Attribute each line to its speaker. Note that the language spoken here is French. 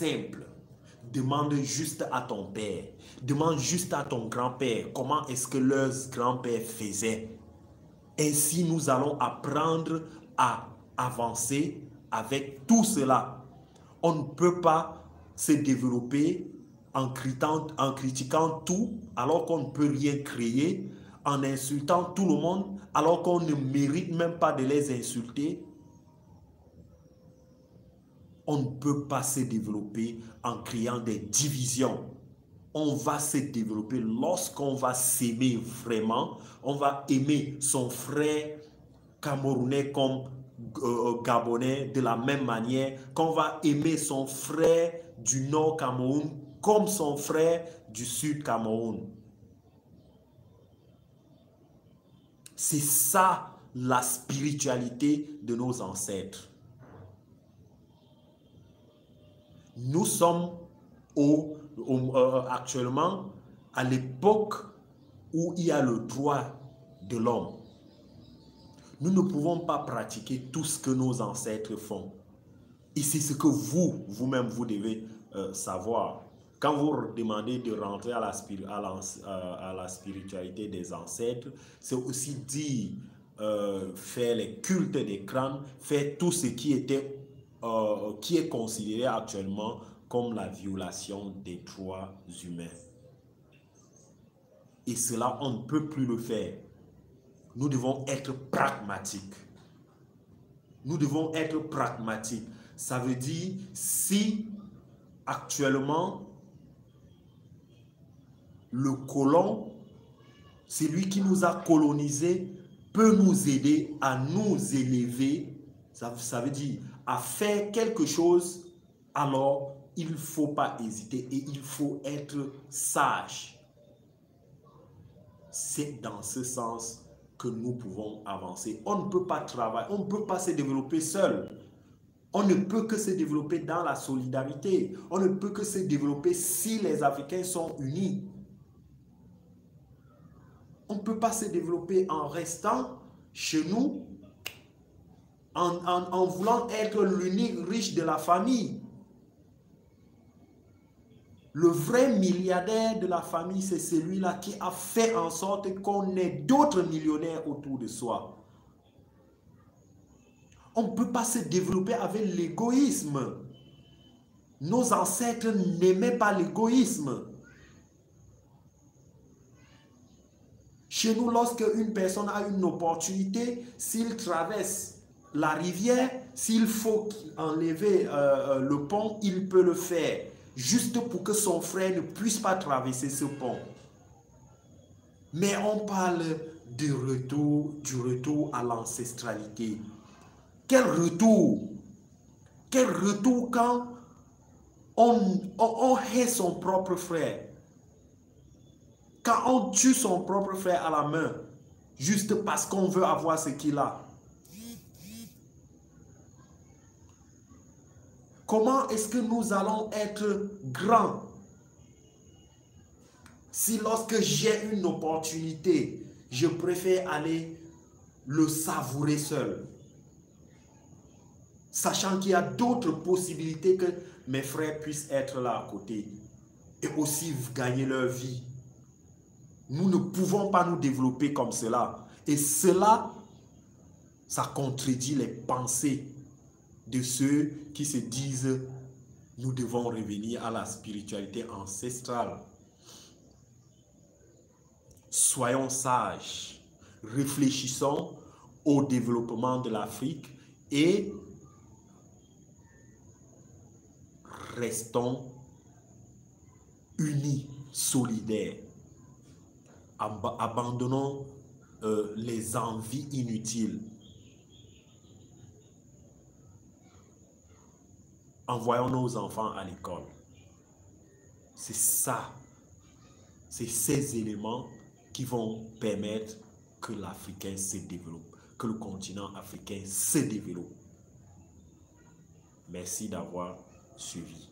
Speaker 1: simple. Demande juste à ton père. Demande juste à ton grand-père comment est-ce que leurs grands-pères faisaient. Ainsi, nous allons apprendre à avancer avec tout cela. On ne peut pas se développer en critiquant tout alors qu'on ne peut rien créer, en insultant tout le monde alors qu'on ne mérite même pas de les insulter. On ne peut pas se développer en créant des divisions. On va se développer lorsqu'on va s'aimer vraiment. On va aimer son frère camerounais comme gabonais de la même manière, qu'on va aimer son frère du Nord Cameroun comme son frère du Sud Cameroun. C'est ça la spiritualité de nos ancêtres. Nous sommes actuellement à l'époque où il y a le droit de l'homme. Nous ne pouvons pas pratiquer tout ce que nos ancêtres font. Et c'est ce que vous-même, vous devez savoir. Quand vous demandez de rentrer à la spiritualité des ancêtres, c'est aussi dire, faire les cultes des crânes, faire tout ce qui est considéré actuellement comme la violation des droits humains. Et cela, on ne peut plus le faire. Nous devons être pragmatiques. Nous devons être pragmatiques. Ça veut dire, si actuellement, le colon, celui qui nous a colonisés, peut nous aider à nous élever, ça veut dire à faire quelque chose, alors il ne faut pas hésiter et il faut être sage. C'est dans ce sens que nous pouvons avancer. On ne peut pas travailler, on ne peut pas se développer seul. On ne peut que se développer dans la solidarité. On ne peut que se développer si les Africains sont unis. On ne peut pas se développer en restant chez nous, en voulant être l'unique riche de la famille. Le vrai milliardaire de la famille, c'est celui-là qui a fait en sorte qu'on ait d'autres millionnaires autour de soi. On ne peut pas se développer avec l'égoïsme. Nos ancêtres n'aimaient pas l'égoïsme. Chez nous, lorsque une personne a une opportunité, s'il traverse la rivière, s'il faut enlever le pont, il peut le faire. Juste pour que son frère ne puisse pas traverser ce pont. Mais on parle du retour à l'ancestralité. Quel retour? Quel retour quand on hait son propre frère? Quand on tue son propre frère à la main, juste parce qu'on veut avoir ce qu'il a. Comment est-ce que nous allons être grands si lorsque j'ai une opportunité, je préfère aller le savourer seul, sachant qu'il y a d'autres possibilités que mes frères puissent être là à côté et aussi gagner leur vie. Nous ne pouvons pas nous développer comme cela. Et cela, ça contredit les pensées de ceux qui se disent nous devons revenir à la spiritualité ancestrale. Soyons sages, réfléchissons au développement de l'Afrique et restons unis, solidaires. Abandonnons les envies inutiles. Envoyons nos enfants à l'école. C'est ça. C'est ces éléments qui vont permettre que l'Africain se développe, que le continent africain se développe. Merci d'avoir suivi.